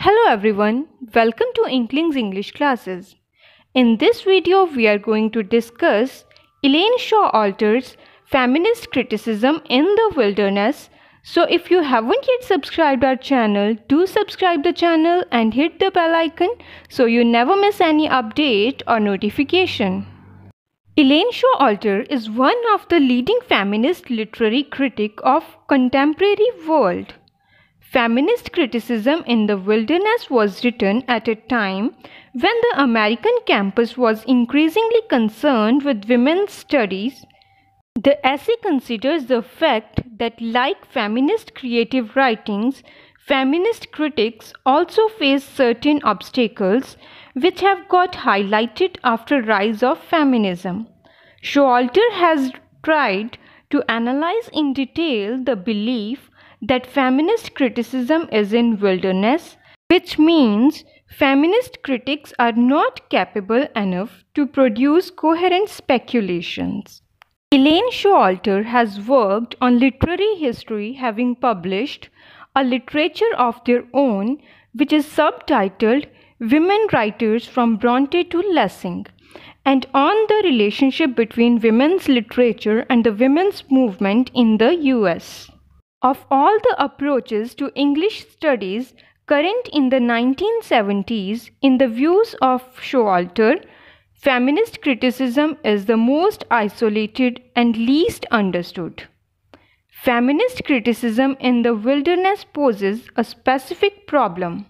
Hello everyone, welcome to Inklings English classes. In this video, we are going to discuss Elaine Showalter's feminist criticism in the wilderness. So if you haven't yet subscribed our channel, do subscribe the channel and hit the bell icon so you never miss any update or notification. Elaine Showalter is one of the leading feminist literary critics of contemporary world. Feminist criticism in the wilderness was written at a time when the American campus was increasingly concerned with women's studies. The essay considers the fact that, like feminist creative writings, feminist critics also face certain obstacles which have got highlighted after rise of feminism. Showalter has tried to analyze in detail the belief that feminist criticism is in wilderness, which means feminist critics are not capable enough to produce coherent speculations. Elaine Showalter has worked on literary history, having published a literature of their own which is subtitled Women Writers from Bronte to Lessing, and on the relationship between women's literature and the women's movement in the US. Of all the approaches to English studies current in the 1970s, in the views of Showalter, feminist criticism is the most isolated and least understood. Feminist criticism in the wilderness poses a specific problem.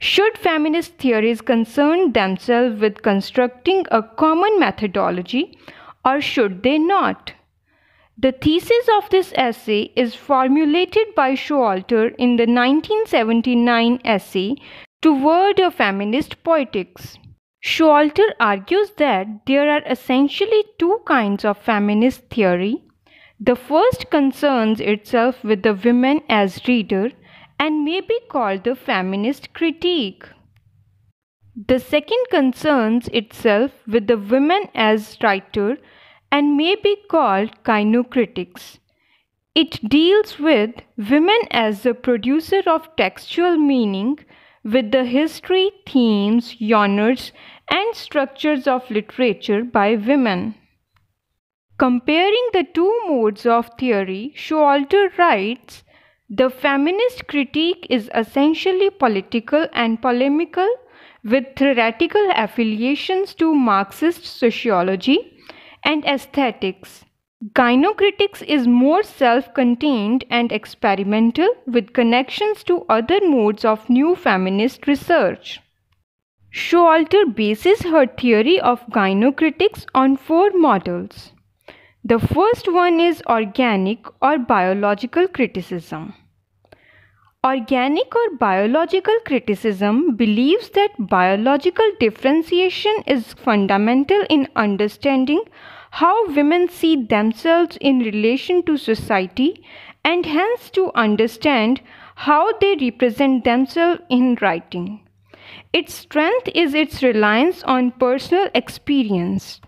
Should feminist theories concern themselves with constructing a common methodology, or should they not? The thesis of this essay is formulated by Showalter in the 1979 essay Toward a Feminist Poetics. Showalter argues that there are essentially two kinds of feminist theory. The first concerns itself with the women as reader and may be called the feminist critique. The second concerns itself with the women as writer and may be called gynocritics. It deals with women as the producer of textual meaning, with the history, themes, genres, and structures of literature by women. Comparing the two modes of theory, Showalter writes, the feminist critique is essentially political and polemical, with theoretical affiliations to Marxist sociology and aesthetics. Gynocritics is more self-contained and experimental, with connections to other modes of new feminist research. Showalter bases her theory of gynocritics on four models. The first one is organic or biological criticism. Organic or biological criticism believes that biological differentiation is fundamental in understanding how women see themselves in relation to society, and hence to understand how they represent themselves in writing. Its strength is its reliance on personal experience.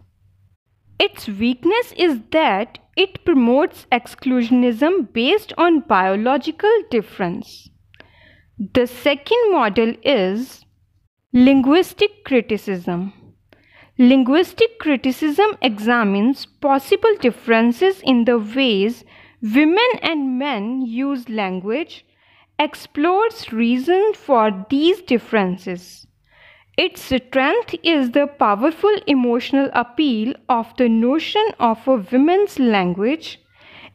Its weakness is that it promotes exclusionism based on biological difference. The second model is linguistic criticism. Linguistic criticism examines possible differences in the ways women and men use language, explores reasons for these differences. Its strength is the powerful emotional appeal of the notion of a woman's language.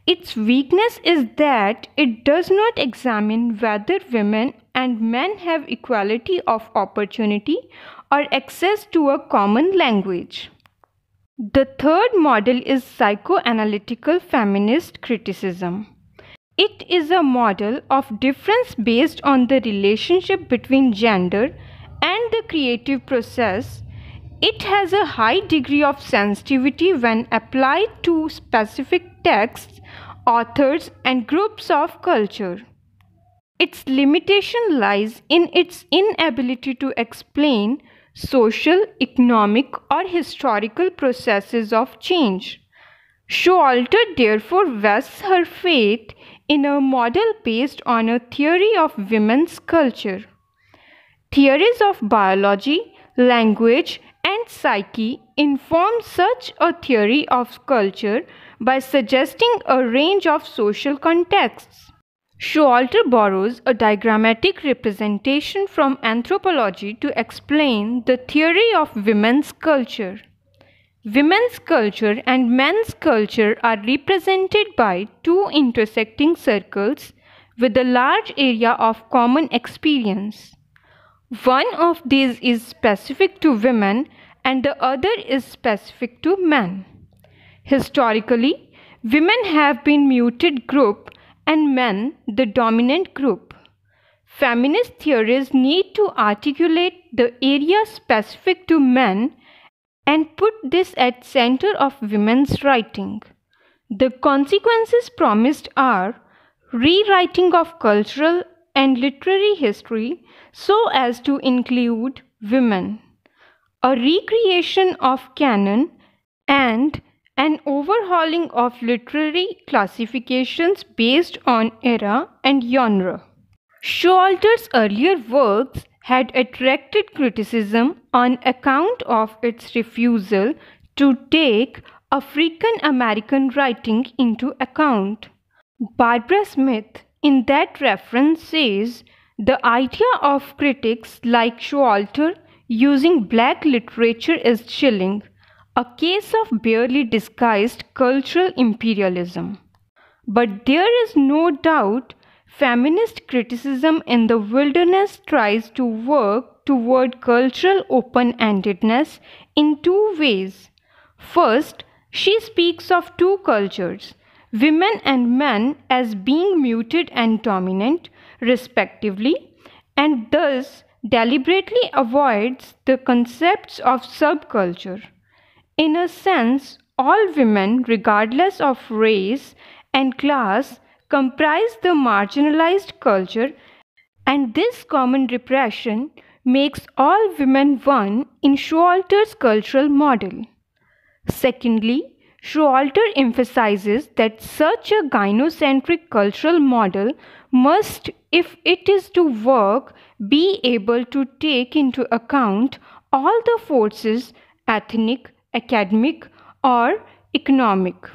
Its weakness is that it does not examine whether women and men have equality of opportunity or access to a common language. The third model is psychoanalytical feminist criticism. It is a model of difference based on the relationship between gender and the creative process. It has a high degree of sensitivity when applied to specific texts, authors, and groups of culture. Its limitation lies in its inability to explain social, economic, or historical processes of change. Showalter therefore vests her faith in a model based on a theory of women's culture. Theories of biology, language, and psyche inform such a theory of culture by suggesting a range of social contexts. Showalter borrows a diagrammatic representation from anthropology to explain the theory of women's culture. Women's culture and men's culture are represented by two intersecting circles with a large area of common experience. One of these is specific to women and the other is specific to men. Historically, women have been muted group and men the dominant group. Feminist theories need to articulate the area specific to men and put this at center of women's writing. The consequences promised are rewriting of cultural and literary history so as to include women, a recreation of canon, and an overhauling of literary classifications based on era and genre. Showalter's earlier works had attracted criticism on account of its refusal to take African American writing into account. Barbara Smith, in that reference, says the idea of critics like Showalter using black literature is chilling, a case of barely disguised cultural imperialism. But there is no doubt feminist criticism in The Wilderness tries to work toward cultural open-endedness in two ways. First, she speaks of two cultures, women and men, as being muted and dominant, respectively, and thus deliberately avoids the concepts of subculture. In a sense, all women, regardless of race and class, comprise the marginalized culture, and this common repression makes all women one in Showalter's cultural model. Secondly, Showalter emphasizes that such a gynocentric cultural model must, if it is to work, be able to take into account all the forces, ethnic, academic, or economic.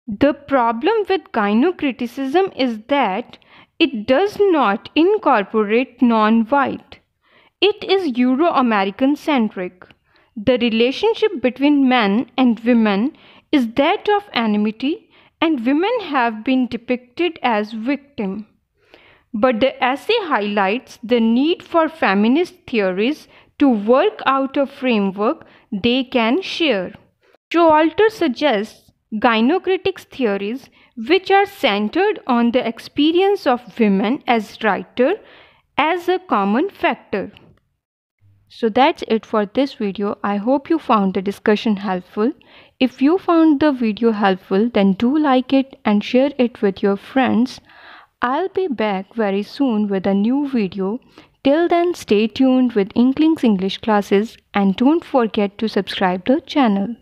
The problem with gynocriticism is that it does not incorporate non-white. It is Euro-American centric. The relationship between men and women is that of enmity, and women have been depicted as victims. But the essay highlights the need for feminist theories to work out a framework they can share. Showalter suggests gynocritics theories which are centered on the experience of women as writer as a common factor. So that's it for this video. I hope you found the discussion helpful. If you found the video helpful, then do like it and share it with your friends. I'll be back very soon with a new video. Till then, stay tuned with Inklings English classes and don't forget to subscribe the channel.